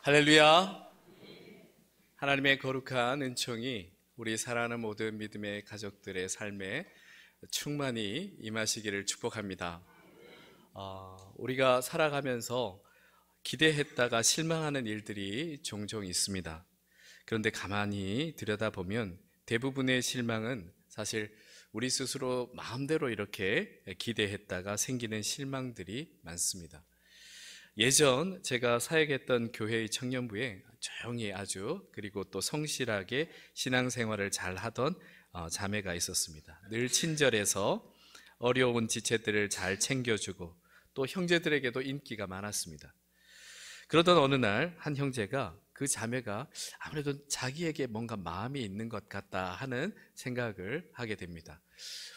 할렐루야. 하나님의 거룩한 은총이 우리 사랑하는 모든 믿음의 가족들의 삶에 충만히 임하시기를 축복합니다. 우리가 살아가면서 기대했다가 실망하는 일들이 종종 있습니다. 그런데 가만히 들여다보면 대부분의 실망은 사실 우리 스스로 마음대로 이렇게 기대했다가 생기는 실망들이 많습니다. 예전 제가 사역했던 교회의 청년부에 조용히 아주 그리고 또 성실하게 신앙생활을 잘 하던 자매가 있었습니다. 늘 친절해서 어려운 지체들을 잘 챙겨주고 또 형제들에게도 인기가 많았습니다. 그러던 어느 날 한 형제가 그 자매가 아무래도 자기에게 뭔가 마음이 있는 것 같다 하는 생각을 하게 됩니다.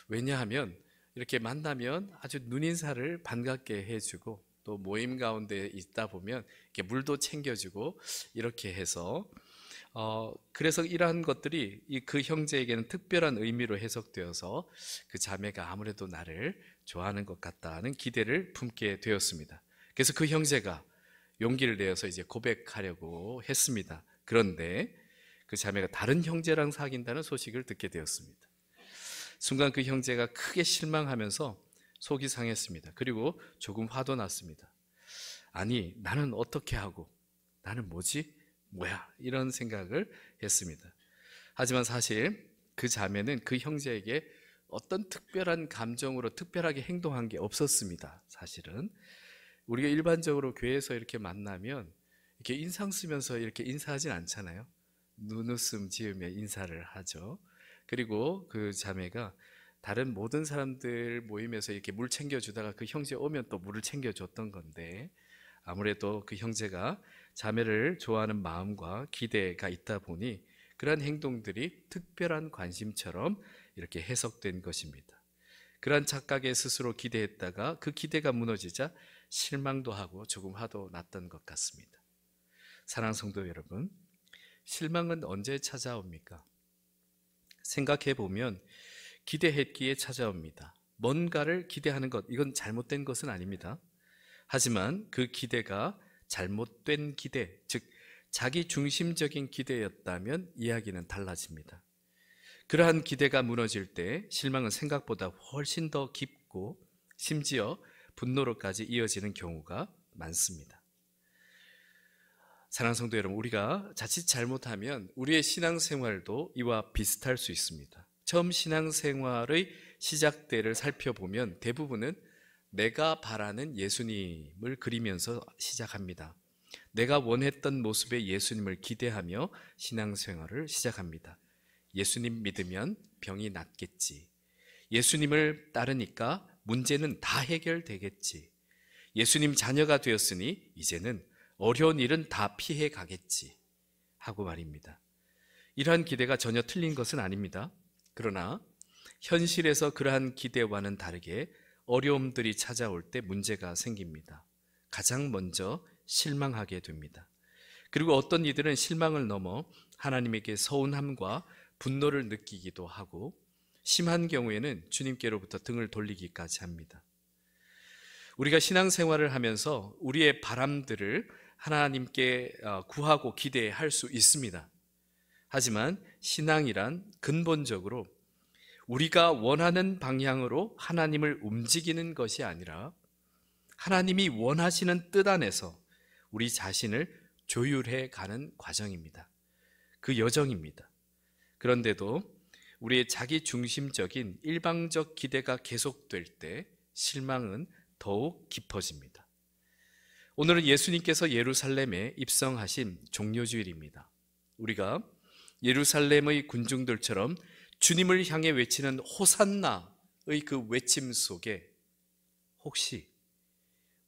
왜냐하면 이렇게 만나면 아주 눈인사를 반갑게 해주고 또 모임 가운데 있다 보면 이렇게 물도 챙겨주고 이렇게 해서 그래서 이러한 것들이 그 형제에게는 특별한 의미로 해석되어서 그 자매가 아무래도 나를 좋아하는 것 같다는 기대를 품게 되었습니다. 그래서 그 형제가 용기를 내어서 이제 고백하려고 했습니다. 그런데 그 자매가 다른 형제랑 사귄다는 소식을 듣게 되었습니다. 순간 그 형제가 크게 실망하면서 속이 상했습니다. 그리고 조금 화도 났습니다. 아니, 나는 어떻게 하고 나는 뭐야 이런 생각을 했습니다. 하지만 사실 그 자매는 그 형제에게 어떤 특별한 감정으로 특별하게 행동한 게 없었습니다. 사실은 우리가 일반적으로 교회에서 이렇게 만나면 이렇게 인상 쓰면서 이렇게 인사하진 않잖아요. 눈웃음 지으며 인사를 하죠. 그리고 그 자매가 다른 모든 사람들 모임에서 이렇게 물 챙겨주다가 그 형제 오면 또 물을 챙겨줬던 건데 아무래도 그 형제가 자매를 좋아하는 마음과 기대가 있다 보니 그러한 행동들이 특별한 관심처럼 이렇게 해석된 것입니다. 그러한 착각에 스스로 기대했다가 그 기대가 무너지자 실망도 하고 조금 화도 났던 것 같습니다. 사랑하는 성도 여러분, 실망은 언제 찾아옵니까? 생각해 보면 기대했기에 찾아옵니다. 뭔가를 기대하는 것, 이건 잘못된 것은 아닙니다. 하지만 그 기대가 잘못된 기대, 즉 자기 중심적인 기대였다면 이야기는 달라집니다. 그러한 기대가 무너질 때 실망은 생각보다 훨씬 더 깊고 심지어 분노로까지 이어지는 경우가 많습니다. 사랑하는 성도 여러분, 우리가 자칫 잘못하면 우리의 신앙생활도 이와 비슷할 수 있습니다. 처음 신앙생활의 시작대를 살펴보면 대부분은 내가 바라는 예수님을 그리면서 시작합니다. 내가 원했던 모습의 예수님을 기대하며 신앙생활을 시작합니다. 예수님 믿으면 병이 낫겠지. 예수님을 따르니까 문제는 다 해결되겠지. 예수님 자녀가 되었으니 이제는 어려운 일은 다 피해 가겠지 하고 말입니다. 이러한 기대가 전혀 틀린 것은 아닙니다. 그러나 현실에서 그러한 기대와는 다르게 어려움들이 찾아올 때 문제가 생깁니다. 가장 먼저 실망하게 됩니다. 그리고 어떤 이들은 실망을 넘어 하나님에게 서운함과 분노를 느끼기도 하고 심한 경우에는 주님께로부터 등을 돌리기까지 합니다. 우리가 신앙생활을 하면서 우리의 바람들을 하나님께 구하고 기대할 수 있습니다. 하지만 신앙이란 근본적으로 우리가 원하는 방향으로 하나님을 움직이는 것이 아니라 하나님이 원하시는 뜻 안에서 우리 자신을 조율해 가는 과정입니다. 그 여정입니다. 그런데도 우리의 자기 중심적인 일방적 기대가 계속될 때 실망은 더욱 깊어집니다. 오늘은 예수님께서 예루살렘에 입성하신 종려주일입니다. 우리가 예루살렘의 군중들처럼 주님을 향해 외치는 호산나의 그 외침 속에 혹시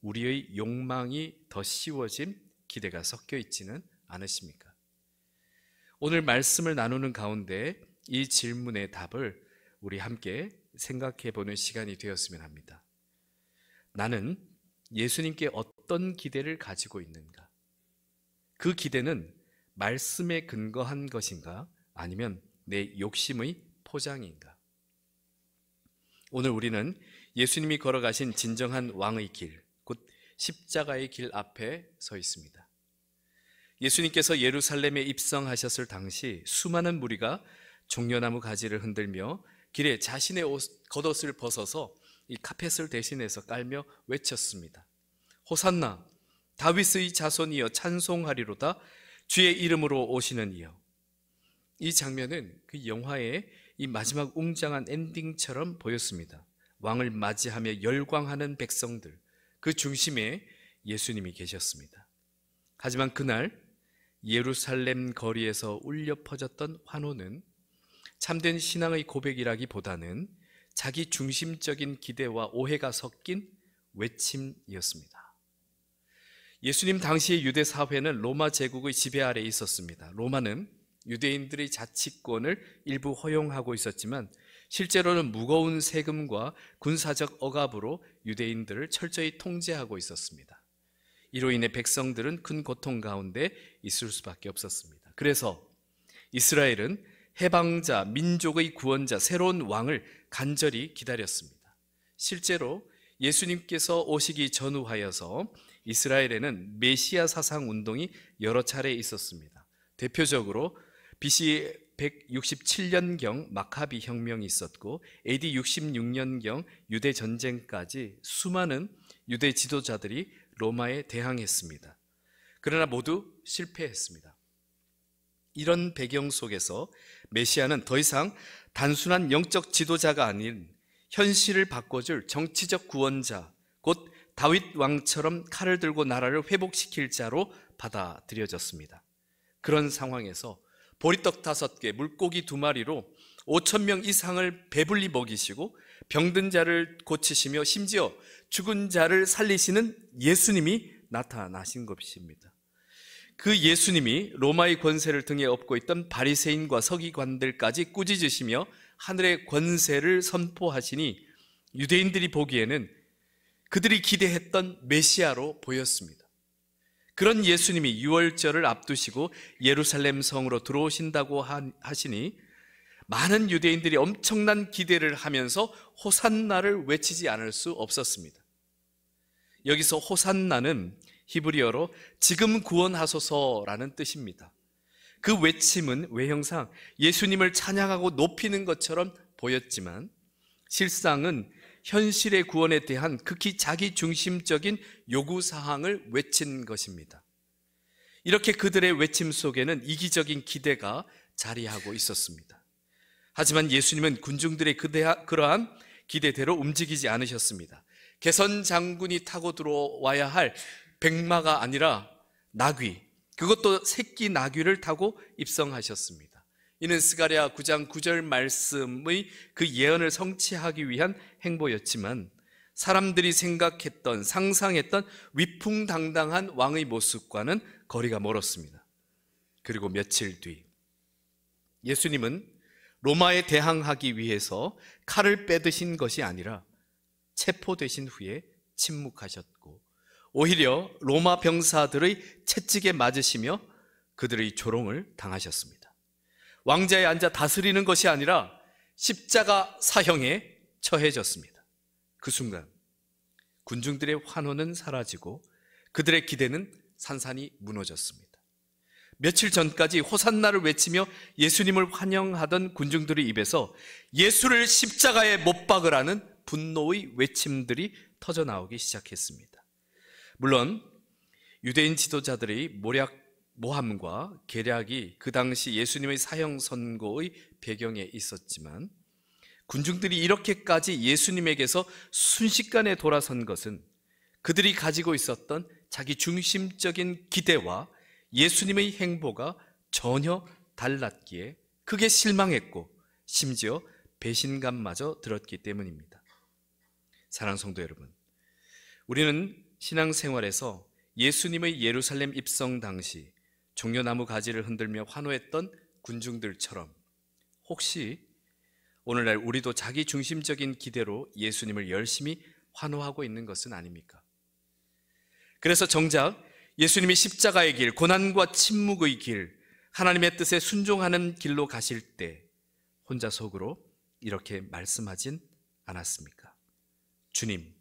우리의 욕망이 더 씌워진 기대가 섞여 있지는 않으십니까? 오늘 말씀을 나누는 가운데 이 질문의 답을 우리 함께 생각해 보는 시간이 되었으면 합니다. 나는 예수님께 어떤 기대를 가지고 있는가? 그 기대는 말씀에 근거한 것인가? 아니면 내 욕심의 포장인가? 오늘 우리는 예수님이 걸어가신 진정한 왕의 길, 곧 십자가의 길 앞에 서 있습니다. 예수님께서 예루살렘에 입성하셨을 당시 수많은 무리가 종려나무 가지를 흔들며 길에 자신의 겉옷을 벗어서 이 카펫을 대신해서 깔며 외쳤습니다. 호산나, 다윗의 자손이여 찬송하리로다, 주의 이름으로 오시는 이여. 이 장면은 그 영화의 이 마지막 웅장한 엔딩처럼 보였습니다. 왕을 맞이하며 열광하는 백성들, 그 중심에 예수님이 계셨습니다. 하지만 그날 예루살렘 거리에서 울려 퍼졌던 환호는 참된 신앙의 고백이라기보다는 자기 중심적인 기대와 오해가 섞인 외침이었습니다. 예수님 당시의 유대 사회는 로마 제국의 지배 아래에 있었습니다. 로마는 유대인들의 자치권을 일부 허용하고 있었지만 실제로는 무거운 세금과 군사적 억압으로 유대인들을 철저히 통제하고 있었습니다. 이로 인해 백성들은 큰 고통 가운데 있을 수밖에 없었습니다. 그래서 이스라엘은 해방자, 민족의 구원자, 새로운 왕을 간절히 기다렸습니다. 실제로 예수님께서 오시기 전후하여서 이스라엘에는 메시아 사상 운동이 여러 차례 있었습니다. 대표적으로 BC 167년경 마카비 혁명이 있었고 AD 66년경 유대 전쟁까지 수많은 유대 지도자들이 로마에 대항했습니다. 그러나 모두 실패했습니다. 이런 배경 속에서 메시아는 더 이상 단순한 영적 지도자가 아닌 현실을 바꿔줄 정치적 구원자, 곧 다윗 왕처럼 칼을 들고 나라를 회복시킬 자로 받아들여졌습니다. 그런 상황에서 보리떡 5개, 물고기 2마리로 5,000명 이상을 배불리 먹이시고 병든 자를 고치시며 심지어 죽은 자를 살리시는 예수님이 나타나신 것입니다. 그 예수님이 로마의 권세를 등에 업고 있던 바리새인과 서기관들까지 꾸짖으시며 하늘의 권세를 선포하시니 유대인들이 보기에는 그들이 기대했던 메시아로 보였습니다. 그런 예수님이 유월절을 앞두시고 예루살렘 성으로 들어오신다고 하시니 많은 유대인들이 엄청난 기대를 하면서 호산나를 외치지 않을 수 없었습니다. 여기서 호산나는 히브리어로 지금 구원하소서라는 뜻입니다. 그 외침은 외형상 예수님을 찬양하고 높이는 것처럼 보였지만 실상은 현실의 구원에 대한 극히 자기 중심적인 요구사항을 외친 것입니다. 이렇게 그들의 외침 속에는 이기적인 기대가 자리하고 있었습니다. 하지만 예수님은 군중들의 그러한 기대대로 움직이지 않으셨습니다. 개선 장군이 타고 들어와야 할 백마가 아니라 나귀, 그것도 새끼 나귀를 타고 입성하셨습니다. 이는 스가랴 9장 9절 말씀의 그 예언을 성취하기 위한 행보였지만 사람들이 생각했던, 상상했던 위풍당당한 왕의 모습과는 거리가 멀었습니다. 그리고 며칠 뒤 예수님은 로마에 대항하기 위해서 칼을 빼드신 것이 아니라 체포되신 후에 침묵하셨고 오히려 로마 병사들의 채찍에 맞으시며 그들의 조롱을 당하셨습니다. 왕자에 앉아 다스리는 것이 아니라 십자가 사형에 처해졌습니다. 그 순간 군중들의 환호는 사라지고 그들의 기대는 산산이 무너졌습니다. 며칠 전까지 호산나를 외치며 예수님을 환영하던 군중들의 입에서 예수를 십자가에 못 박으라는 분노의 외침들이 터져나오기 시작했습니다. 물론 유대인 지도자들의 모함과 계략이 그 당시 예수님의 사형 선고의 배경에 있었지만 군중들이 이렇게까지 예수님에게서 순식간에 돌아선 것은 그들이 가지고 있었던 자기 중심적인 기대와 예수님의 행보가 전혀 달랐기에 크게 실망했고 심지어 배신감마저 들었기 때문입니다. 사랑하는 성도 여러분, 우리는 신앙생활에서 예수님의 예루살렘 입성 당시 종려나무 가지를 흔들며 환호했던 군중들처럼 혹시 오늘날 우리도 자기 중심적인 기대로 예수님을 열심히 환호하고 있는 것은 아닙니까? 그래서 정작 예수님이 십자가의 길, 고난과 침묵의 길, 하나님의 뜻에 순종하는 길로 가실 때 혼자 속으로 이렇게 말씀하진 않았습니까? 주님,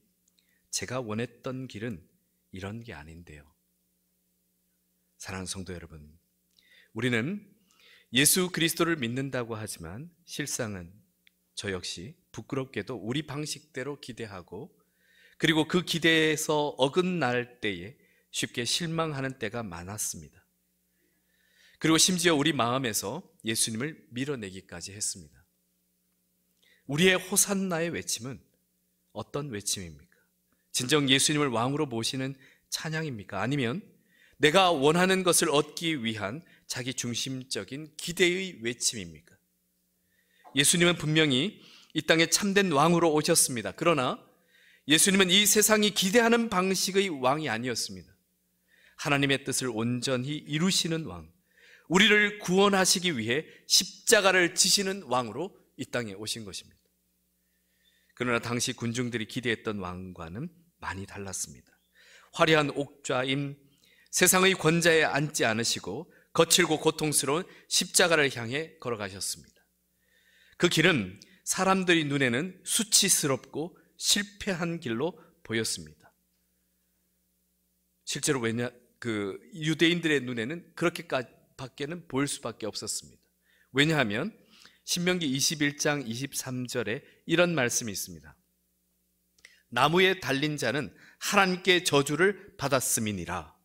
제가 원했던 길은 이런 게 아닌데요. 사랑하는 성도 여러분, 우리는 예수 그리스도를 믿는다고 하지만 실상은 저 역시 부끄럽게도 우리 방식대로 기대하고, 그리고 그 기대에서 어긋날 때에 쉽게 실망하는 때가 많았습니다. 그리고 심지어 우리 마음에서 예수님을 밀어내기까지 했습니다. 우리의 호산나의 외침은 어떤 외침입니까? 진정 예수님을 왕으로 모시는 찬양입니까? 아니면 내가 원하는 것을 얻기 위한 자기 중심적인 기대의 외침입니까? 예수님은 분명히 이 땅에 참된 왕으로 오셨습니다. 그러나 예수님은 이 세상이 기대하는 방식의 왕이 아니었습니다. 하나님의 뜻을 온전히 이루시는 왕, 우리를 구원하시기 위해 십자가를 지시는 왕으로 이 땅에 오신 것입니다. 그러나 당시 군중들이 기대했던 왕과는 많이 달랐습니다. 화려한 옥좌임 세상의 권좌에 앉지 않으시고 거칠고 고통스러운 십자가를 향해 걸어가셨습니다. 그 길은 사람들의 눈에는 수치스럽고 실패한 길로 보였습니다. 실제로 유대인들의 눈에는 그렇게밖에는 보일 수밖에 없었습니다. 왜냐하면 신명기 21장 23절에 이런 말씀이 있습니다. 나무에 달린 자는 하나님께 저주를 받았음이니라.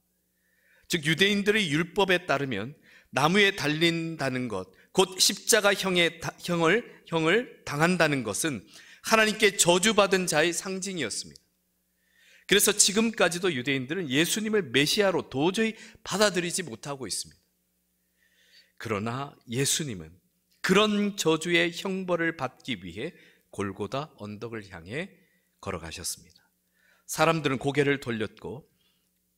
즉 유대인들의 율법에 따르면 나무에 달린다는 것, 곧 십자가 형을 당한다는 것은 하나님께 저주받은 자의 상징이었습니다. 그래서 지금까지도 유대인들은 예수님을 메시아로 도저히 받아들이지 못하고 있습니다. 그러나 예수님은 그런 저주의 형벌을 받기 위해 골고다 언덕을 향해 걸어가셨습니다. 사람들은 고개를 돌렸고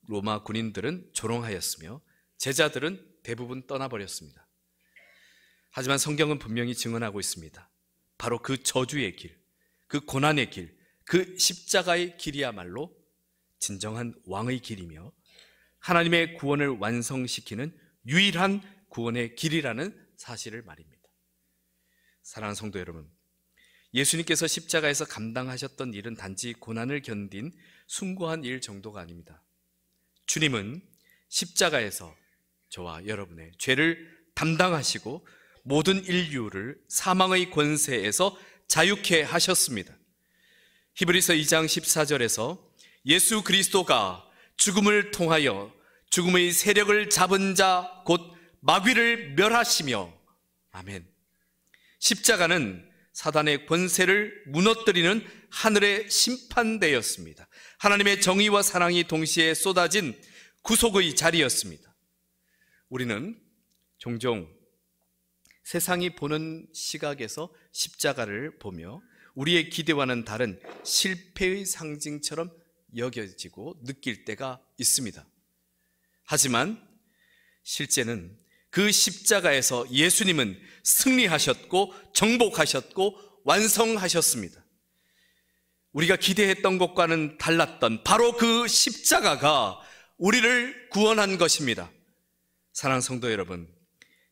로마 군인들은 조롱하였으며 제자들은 대부분 떠나버렸습니다. 하지만 성경은 분명히 증언하고 있습니다. 바로 그 저주의 길, 그 고난의 길, 그 십자가의 길이야말로 진정한 왕의 길이며 하나님의 구원을 완성시키는 유일한 구원의 길이라는 사실을 말입니다. 사랑하는 성도 여러분, 예수님께서 십자가에서 감당하셨던 일은 단지 고난을 견딘 숭고한 일 정도가 아닙니다. 주님은 십자가에서 저와 여러분의 죄를 담당하시고 모든 인류를 사망의 권세에서 자유케 하셨습니다. 히브리서 2장 14절에서 예수 그리스도가 죽음을 통하여 죽음의 세력을 잡은 자 곧 마귀를 멸하시며, 아멘. 십자가는 사단의 권세를 무너뜨리는 하늘의 심판대였습니다. 하나님의 정의와 사랑이 동시에 쏟아진 구속의 자리였습니다. 우리는 종종 세상이 보는 시각에서 십자가를 보며 우리의 기대와는 다른 실패의 상징처럼 여겨지고 느낄 때가 있습니다. 하지만 실제는 그 십자가에서 예수님은 승리하셨고 정복하셨고 완성하셨습니다. 우리가 기대했던 것과는 달랐던 바로 그 십자가가 우리를 구원한 것입니다. 사랑하는 성도 여러분,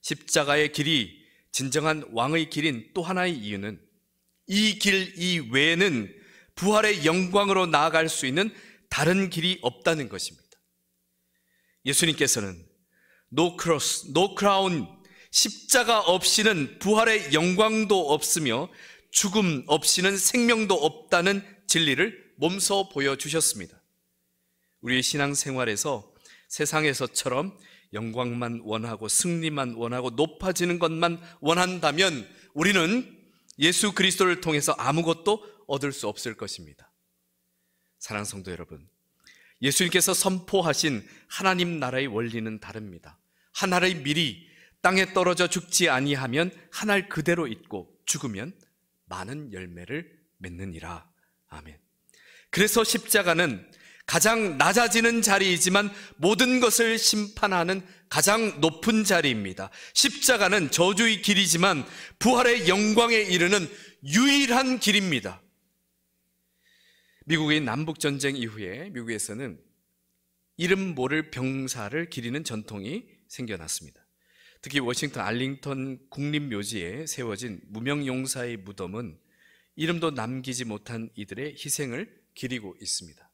십자가의 길이 진정한 왕의 길인 또 하나의 이유는 이 길 이외에는 부활의 영광으로 나아갈 수 있는 다른 길이 없다는 것입니다. 예수님께서는 No cross, no crown, 십자가 없이는 부활의 영광도 없으며 죽음 없이는 생명도 없다는 진리를 몸소 보여주셨습니다. 우리의 신앙생활에서 세상에서처럼 영광만 원하고 승리만 원하고 높아지는 것만 원한다면 우리는 예수 그리스도를 통해서 아무것도 얻을 수 없을 것입니다. 사랑하는 성도 여러분, 예수님께서 선포하신 하나님 나라의 원리는 다릅니다. 한 알의 밀이 땅에 떨어져 죽지 아니하면 한 알 그대로 있고 죽으면 많은 열매를 맺느니라. 아멘. 그래서 십자가는 가장 낮아지는 자리이지만 모든 것을 심판하는 가장 높은 자리입니다. 십자가는 저주의 길이지만 부활의 영광에 이르는 유일한 길입니다. 미국의 남북전쟁 이후에 미국에서는 이름 모를 병사를 기리는 전통이 생겨났습니다. 특히 워싱턴 알링턴 국립묘지에 세워진 무명용사의 무덤은 이름도 남기지 못한 이들의 희생을 기리고 있습니다.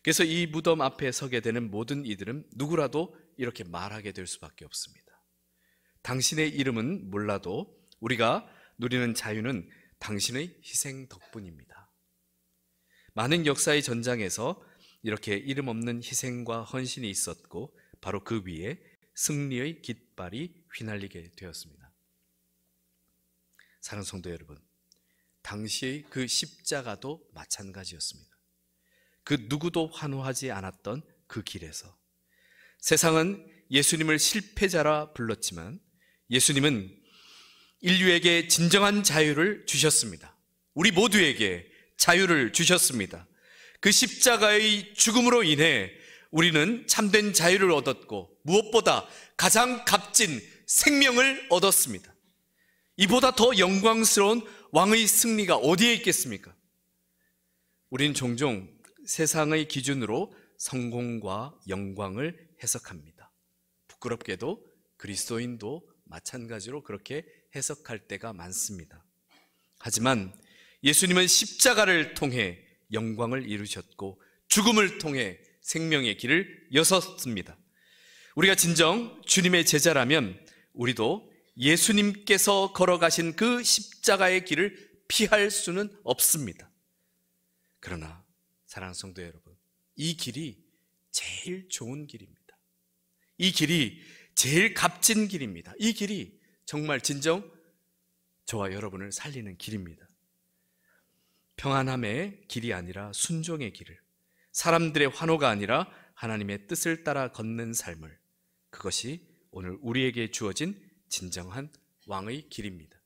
그래서 이 무덤 앞에 서게 되는 모든 이들은 누구라도 이렇게 말하게 될 수밖에 없습니다. 당신의 이름은 몰라도 우리가 누리는 자유는 당신의 희생 덕분입니다. 많은 역사의 전장에서 이렇게 이름 없는 희생과 헌신이 있었고 바로 그 위에 승리의 깃발이 휘날리게 되었습니다. 사랑하는 성도 여러분, 당시의 그 십자가도 마찬가지였습니다. 그 누구도 환호하지 않았던 그 길에서 세상은 예수님을 실패자라 불렀지만 예수님은 인류에게 진정한 자유를 주셨습니다. 우리 모두에게 자유를 주셨습니다. 그 십자가의 죽음으로 인해 우리는 참된 자유를 얻었고 무엇보다 가장 값진 생명을 얻었습니다. 이보다 더 영광스러운 왕의 승리가 어디에 있겠습니까? 우리는 종종 세상의 기준으로 성공과 영광을 해석합니다. 부끄럽게도 그리스도인도 마찬가지로 그렇게 해석할 때가 많습니다. 하지만 예수님은 십자가를 통해 영광을 이루셨고 죽음을 통해 생명의 길을 여셨습니다. 우리가 진정 주님의 제자라면 우리도 예수님께서 걸어가신 그 십자가의 길을 피할 수는 없습니다. 그러나 사랑하는 성도 여러분, 이 길이 제일 좋은 길입니다. 이 길이 제일 값진 길입니다. 이 길이 정말 진정 저와 여러분을 살리는 길입니다. 평안함의 길이 아니라 순종의 길을, 사람들의 환호가 아니라 하나님의 뜻을 따라 걷는 삶을, 그것이 오늘 우리에게 주어진 진정한 왕의 길입니다.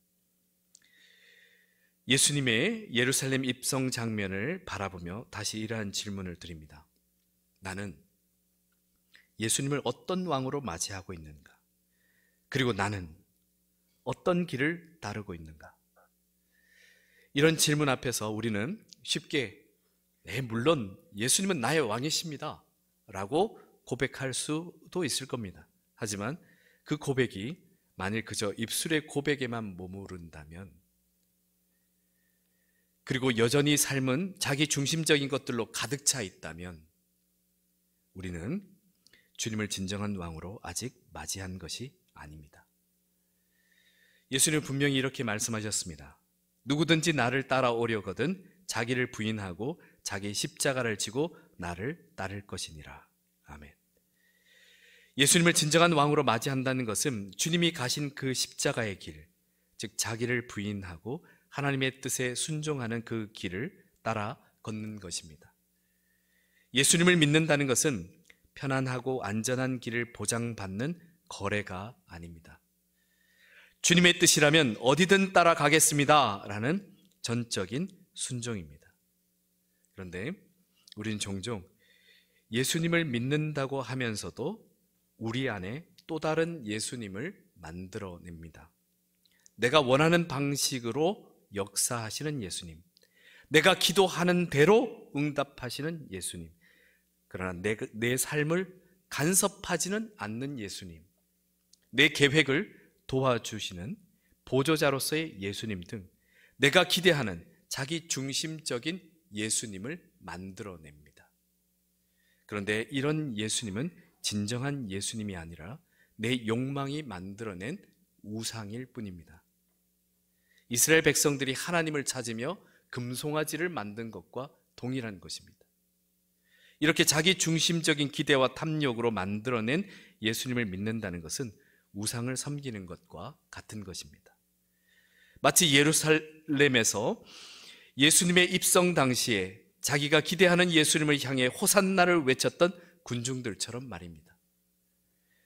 예수님의 예루살렘 입성 장면을 바라보며 다시 이러한 질문을 드립니다. 나는 예수님을 어떤 왕으로 맞이하고 있는가? 그리고 나는 어떤 길을 따르고 있는가? 이런 질문 앞에서 우리는 쉽게 물론 예수님은 나의 왕이십니다 라고 고백할 수도 있을 겁니다. 하지만 그 고백이 만일 그저 입술의 고백에만 머무른다면, 그리고 여전히 삶은 자기 중심적인 것들로 가득 차 있다면 우리는 주님을 진정한 왕으로 아직 맞이한 것이 아닙니다. 예수님은 분명히 이렇게 말씀하셨습니다. 누구든지 나를 따라오려거든 자기를 부인하고 자기 십자가를 지고 나를 따를 것이니라. 아멘. 예수님을 진정한 왕으로 맞이한다는 것은 주님이 가신 그 십자가의 길, 즉 자기를 부인하고 하나님의 뜻에 순종하는 그 길을 따라 걷는 것입니다. 예수님을 믿는다는 것은 편안하고 안전한 길을 보장받는 거래가 아닙니다. 주님의 뜻이라면 어디든 따라가겠습니다 라는 전적인 순종입니다. 그런데 우리는 종종 예수님을 믿는다고 하면서도 우리 안에 또 다른 예수님을 만들어냅니다. 내가 원하는 방식으로 역사하시는 예수님, 내가 기도하는 대로 응답하시는 예수님, 그러나 내 삶을 간섭하지는 않는 예수님, 내 계획을 도와주시는 보조자로서의 예수님 등 내가 기대하는 자기 중심적인 예수님을 만들어냅니다. 그런데 이런 예수님은 진정한 예수님이 아니라 내 욕망이 만들어낸 우상일 뿐입니다. 이스라엘 백성들이 하나님을 찾으며 금송아지를 만든 것과 동일한 것입니다. 이렇게 자기 중심적인 기대와 탐욕으로 만들어낸 예수님을 믿는다는 것은 우상을 섬기는 것과 같은 것입니다. 마치 예루살렘에서 예수님의 입성 당시에 자기가 기대하는 예수님을 향해 호산나를 외쳤던 군중들처럼 말입니다.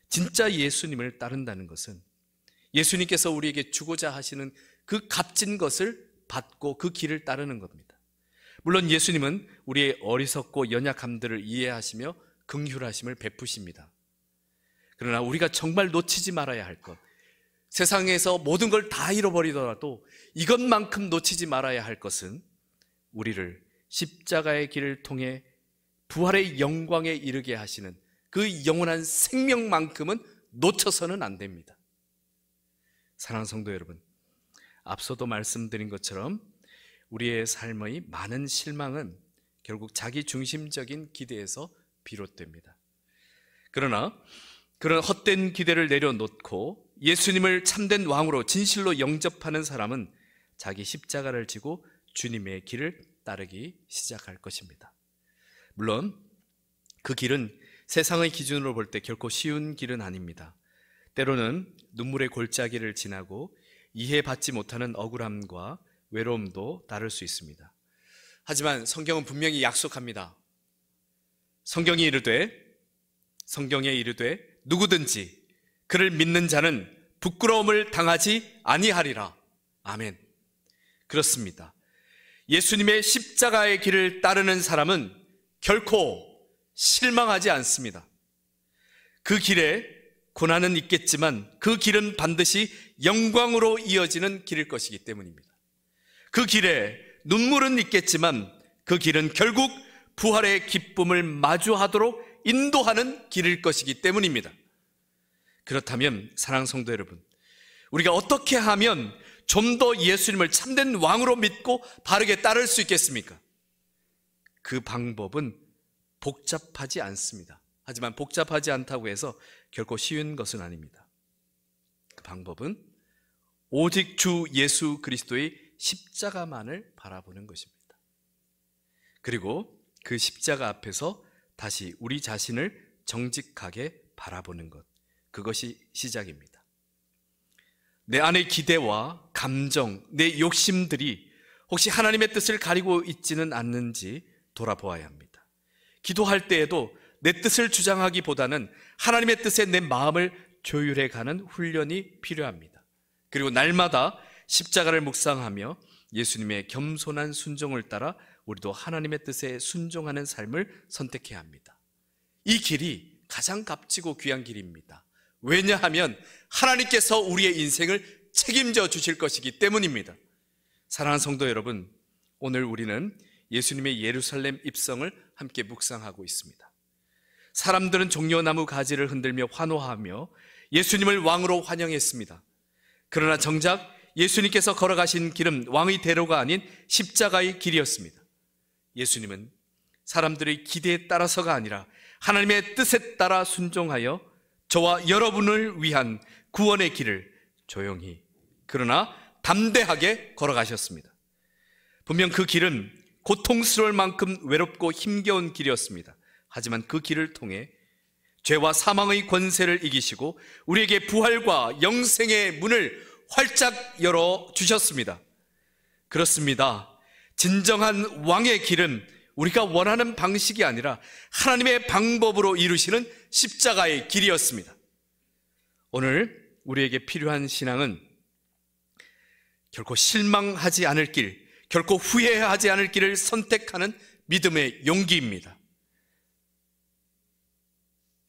진짜 예수님을 따른다는 것은 예수님께서 우리에게 주고자 하시는 그 값진 것을 받고 그 길을 따르는 겁니다. 물론 예수님은 우리의 어리석고 연약함들을 이해하시며 긍휼하심을 베푸십니다. 그러나 우리가 정말 놓치지 말아야 할 것, 세상에서 모든 걸 다 잃어버리더라도 이것만큼 놓치지 말아야 할 것은 우리를 십자가의 길을 통해 부활의 영광에 이르게 하시는 그 영원한 생명만큼은 놓쳐서는 안 됩니다. 사랑하는 성도 여러분, 앞서도 말씀드린 것처럼 우리의 삶의 많은 실망은 결국 자기 중심적인 기대에서 비롯됩니다. 그러나 그런 헛된 기대를 내려놓고 예수님을 참된 왕으로 진실로 영접하는 사람은 자기 십자가를 지고 주님의 길을 따르기 시작할 것입니다. 물론 그 길은 세상의 기준으로 볼 때 결코 쉬운 길은 아닙니다. 때로는 눈물의 골짜기를 지나고 이해받지 못하는 억울함과 외로움도 따를 수 있습니다. 하지만 성경은 분명히 약속합니다. 성경에 이르되 누구든지 그를 믿는 자는 부끄러움을 당하지 아니하리라. 아멘. 그렇습니다. 예수님의 십자가의 길을 따르는 사람은 결코 실망하지 않습니다. 그 길에 고난은 있겠지만 그 길은 반드시 영광으로 이어지는 길일 것이기 때문입니다. 그 길에 눈물은 있겠지만 그 길은 결국 부활의 기쁨을 마주하도록 인도하는 길일 것이기 때문입니다. 그렇다면 사랑하는 성도 여러분, 우리가 어떻게 하면 좀 더 예수님을 참된 왕으로 믿고 바르게 따를 수 있겠습니까? 그 방법은 복잡하지 않습니다. 하지만 복잡하지 않다고 해서 결코 쉬운 것은 아닙니다. 그 방법은 오직 주 예수 그리스도의 십자가만을 바라보는 것입니다. 그리고 그 십자가 앞에서 다시 우리 자신을 정직하게 바라보는 것, 그것이 시작입니다. 내 안의 기대와 감정, 내 욕심들이 혹시 하나님의 뜻을 가리고 있지는 않는지 돌아보아야 합니다. 기도할 때에도 내 뜻을 주장하기보다는 하나님의 뜻에 내 마음을 조율해가는 훈련이 필요합니다. 그리고 날마다 십자가를 묵상하며 예수님의 겸손한 순종을 따라 우리도 하나님의 뜻에 순종하는 삶을 선택해야 합니다. 이 길이 가장 값지고 귀한 길입니다. 왜냐하면 하나님께서 우리의 인생을 책임져 주실 것이기 때문입니다. 사랑하는 성도 여러분, 오늘 우리는 예수님의 예루살렘 입성을 함께 묵상하고 있습니다. 사람들은 종려나무 가지를 흔들며 환호하며 예수님을 왕으로 환영했습니다. 그러나 정작 예수님께서 걸어가신 길은 왕의 대로가 아닌 십자가의 길이었습니다. 예수님은 사람들의 기대에 따라서가 아니라 하나님의 뜻에 따라 순종하여 저와 여러분을 위한 구원의 길을 조용히 그러나 담대하게 걸어가셨습니다. 분명 그 길은 고통스러울 만큼 외롭고 힘겨운 길이었습니다. 하지만 그 길을 통해 죄와 사망의 권세를 이기시고 우리에게 부활과 영생의 문을 활짝 열어주셨습니다. 그렇습니다. 진정한 왕의 길은 우리가 원하는 방식이 아니라 하나님의 방법으로 이루시는 십자가의 길이었습니다. 오늘 우리에게 필요한 신앙은 결코 실망하지 않을 길, 결코 후회하지 않을 길을 선택하는 믿음의 용기입니다.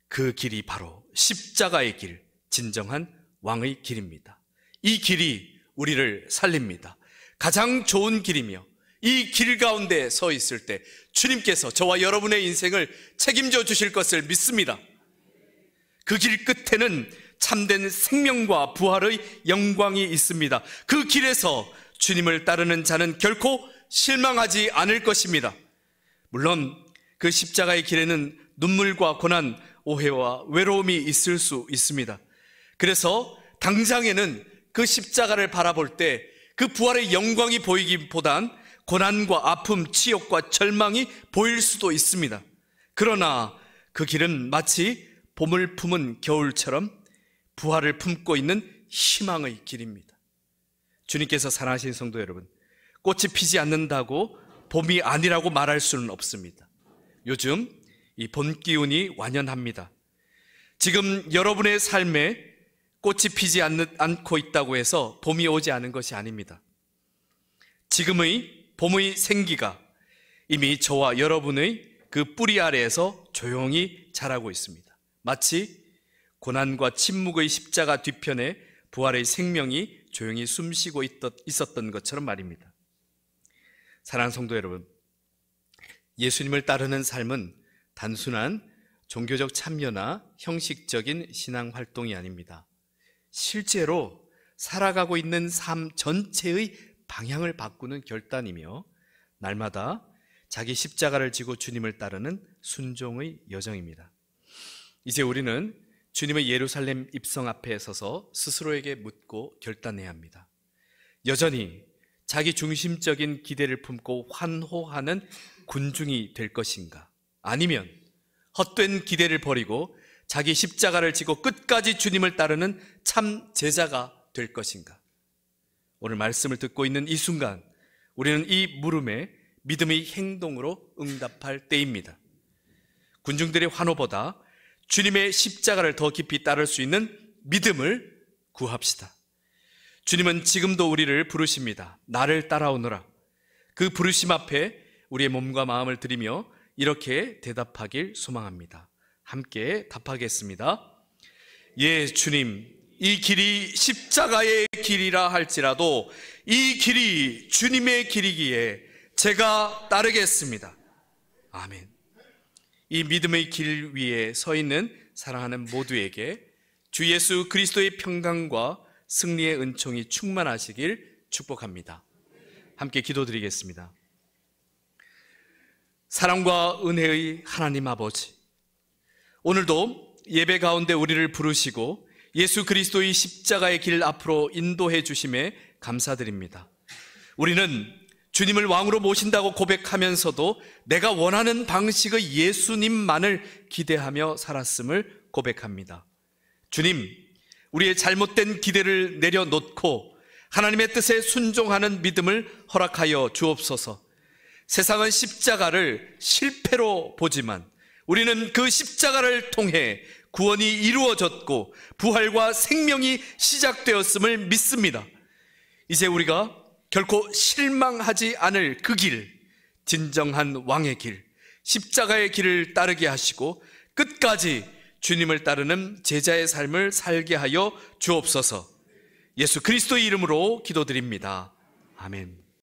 그 길이 바로 십자가의 길, 진정한 왕의 길입니다. 이 길이 우리를 살립니다. 가장 좋은 길이며 이 길 가운데 서 있을 때 주님께서 저와 여러분의 인생을 책임져 주실 것을 믿습니다. 그 길 끝에는 참된 생명과 부활의 영광이 있습니다. 그 길에서 주님을 따르는 자는 결코 실망하지 않을 것입니다. 물론 그 십자가의 길에는 눈물과 고난, 오해와 외로움이 있을 수 있습니다. 그래서 당장에는 그 십자가를 바라볼 때 그 부활의 영광이 보이기보단 고난과 아픔, 치욕과 절망이 보일 수도 있습니다. 그러나 그 길은 마치 봄을 품은 겨울처럼 부활을 품고 있는 희망의 길입니다. 주님께서 사랑하신 성도 여러분, 꽃이 피지 않는다고 봄이 아니라고 말할 수는 없습니다. 요즘 이 봄 기운이 완연합니다. 지금 여러분의 삶에 꽃이 피지 않고 있다고 해서 봄이 오지 않은 것이 아닙니다. 지금의 봄의 생기가 이미 저와 여러분의 그 뿌리 아래에서 조용히 자라고 있습니다. 마치 고난과 침묵의 십자가 뒤편에 부활의 생명이 조용히 숨쉬고 있었던 것처럼 말입니다. 사랑하는 성도 여러분, 예수님을 따르는 삶은 단순한 종교적 참여나 형식적인 신앙 활동이 아닙니다. 실제로 살아가고 있는 삶 전체의 방향을 바꾸는 결단이며 날마다 자기 십자가를 지고 주님을 따르는 순종의 여정입니다. 이제 우리는 주님의 예루살렘 입성 앞에 서서 스스로에게 묻고 결단해야 합니다. 여전히 자기 중심적인 기대를 품고 환호하는 군중이 될 것인가? 아니면 헛된 기대를 버리고 자기 십자가를 지고 끝까지 주님을 따르는 참 제자가 될 것인가? 오늘 말씀을 듣고 있는 이 순간 우리는 이 물음에 믿음의 행동으로 응답할 때입니다. 군중들의 환호보다 주님의 십자가를 더 깊이 따를 수 있는 믿음을 구합시다. 주님은 지금도 우리를 부르십니다. 나를 따라오너라. 그 부르심 앞에 우리의 몸과 마음을 드리며 이렇게 대답하길 소망합니다. 함께 답하겠습니다. 예, 주님, 이 길이 십자가의 길이라 할지라도 이 길이 주님의 길이기에 제가 따르겠습니다. 아멘. 이 믿음의 길 위에 서 있는 사랑하는 모두에게 주 예수 그리스도의 평강과 승리의 은총이 충만하시길 축복합니다. 함께 기도드리겠습니다. 사랑과 은혜의 하나님 아버지, 오늘도 예배 가운데 우리를 부르시고 예수 그리스도의 십자가의 길 앞으로 인도해 주심에 감사드립니다. 우리는 주님을 왕으로 모신다고 고백하면서도 내가 원하는 방식의 예수님만을 기대하며 살았음을 고백합니다. 주님, 우리의 잘못된 기대를 내려놓고 하나님의 뜻에 순종하는 믿음을 허락하여 주옵소서. 세상은 십자가를 실패로 보지만 우리는 그 십자가를 통해 구원이 이루어졌고 부활과 생명이 시작되었음을 믿습니다. 이제 우리가 결코 실망하지 않을 그 길, 진정한 왕의 길, 십자가의 길을 따르게 하시고 끝까지 주님을 따르는 제자의 삶을 살게 하여 주옵소서. 예수 그리스도의 이름으로 기도드립니다. 아멘.